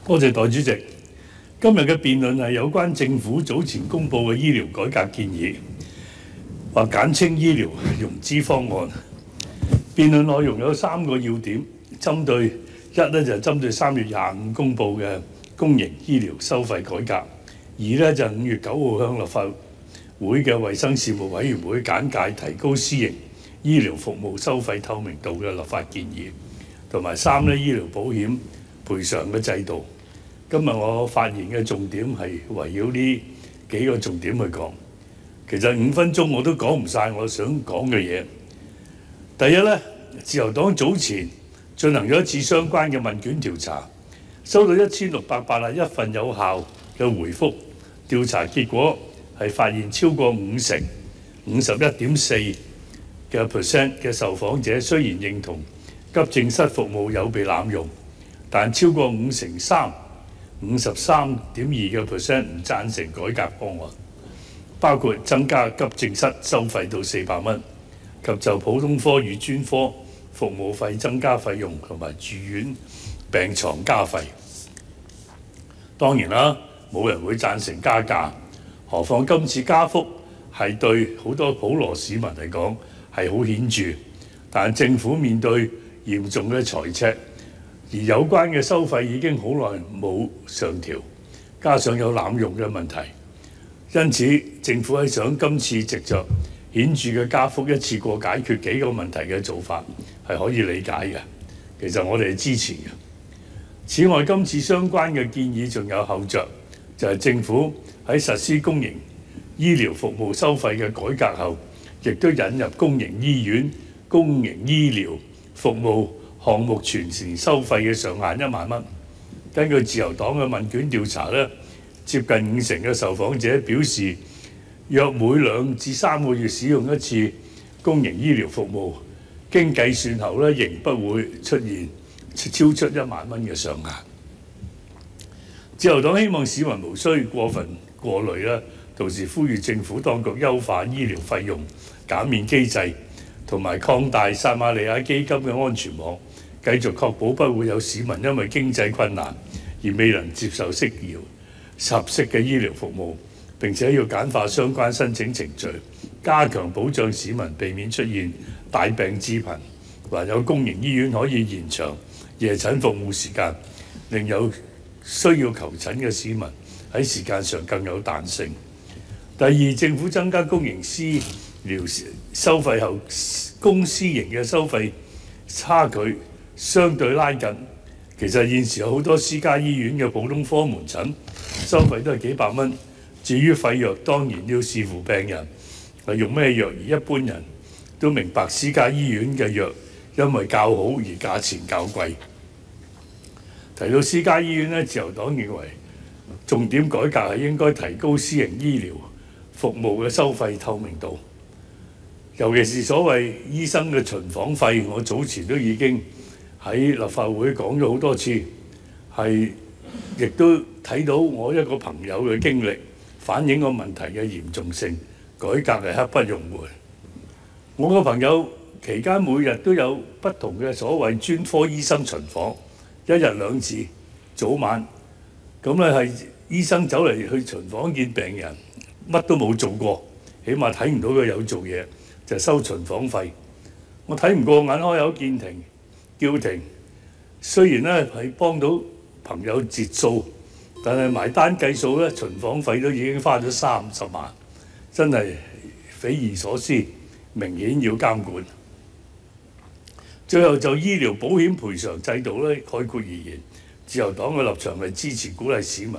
多謝代主席。今日嘅辯論係有關政府早前公布嘅醫療改革建議，或簡稱醫療融資方案。辯論內容有3個要點，針對一呢就係針對3月25公布嘅公營醫療收費改革；二呢就係5月9號向立法會嘅衛生事務委員會簡介提高私營醫療服務收費透明度嘅立法建議，同埋3呢醫療保險賠償嘅制度。今日我發言嘅重點係圍繞呢幾個重點去講。其實5分鐘我都講唔晒我想講嘅嘢。第一呢，自由黨早前進行咗一次相關嘅問卷調查，收到1681份有效嘅回覆。調查結果係發現超過50%， 51.4% 嘅受訪者雖然認同急症室服務有被濫用，但超過53%， 53.2% 唔贊成改革方案，包括增加急症室收費到400蚊，及就普通科與專科服務費增加費用，同埋住院病床加費。當然啦，冇人會贊成加價，何況今次加幅係對好多普羅市民嚟講係好顯著，但政府面對嚴重嘅財赤，而有關嘅收費已經好耐冇上調，加上有濫用嘅問題，因此政府喺想今次藉着顯著嘅加幅一次過解決幾個問題嘅做法係可以理解嘅，其實我哋係支持嘅。此外，今次相關嘅建議仲有後着，就係政府喺實施公營醫療服務收費嘅改革後，亦都引入公營醫院、公營醫療服務項目全年收費嘅上限1萬蚊。根據自由黨嘅問卷調查呢，接近50%嘅受訪者表示，約每2至3個月使用一次公營醫療服務，經計算後呢，仍不會出現超出1萬蚊嘅上限。自由黨希望市民無需過分過慮啦，同時呼籲政府當局優化醫療費用減免機制，同埋擴大撒瑪利亞基金嘅安全網，繼續確保不會有市民因為經濟困難而未能接受合適嘅醫療服務，並且要簡化相關申請程序，加強保障市民避免出現大病致貧，還有公營醫院可以延長夜診服務時間，令有需要求診嘅市民喺時間上更有彈性。第二，政府增加公營私療收費後，公私營嘅收費差距相對拉近。其實現時有好多私家醫院嘅普通科門診收費都係幾百蚊。至於費藥，當然要視乎病人係用咩藥，而一般人都明白私家醫院嘅藥因為較好而價錢較貴。提到私家醫院呢，自由黨認為重點改革係應該提高私營醫療服務嘅收費透明度，尤其是所謂醫生嘅巡訪費。我早前都已經喺立法會講咗好多次，亦都睇到我一個朋友嘅經歷，反映個問題嘅嚴重性，改革係刻不容緩。我個朋友期間每日都有不同嘅所謂專科醫生巡訪，1日2次，早晚。咁咧係醫生走嚟去巡訪見病人，乜都冇做過，起碼睇唔到佢有做嘢，就收巡訪費。我睇唔過眼，開口見停，叫停。雖然咧係幫到朋友節數，但係埋單計數咧，巡訪費都已經花咗30萬，真係匪夷所思，明顯要監管。最後就醫療保險賠償制度咧，概括而言，自由黨嘅立場係支持鼓勵市民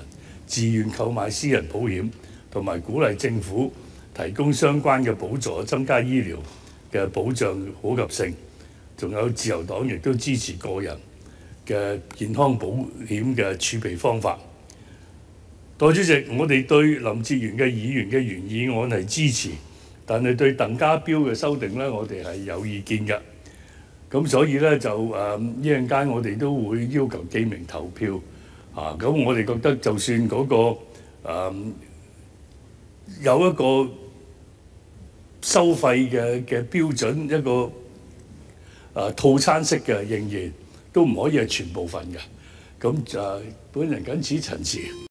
自願購買私人保險，同埋鼓勵政府提供相關嘅補助，增加醫療嘅保障普及性。仲有自由黨亦都支持個人嘅健康保險嘅儲備方法。代理主席，我哋對林哲玄議員嘅原議案係支持，但係對鄧家彪嘅修訂呢，我哋係有意見嘅。咁所以呢，就一陣間我哋都會要求記名投票。咁我哋覺得就算嗰個有一個收費嘅標準，一個套餐式嘅，仍然都唔可以係全部份嘅，咁就本人謹此陳辭。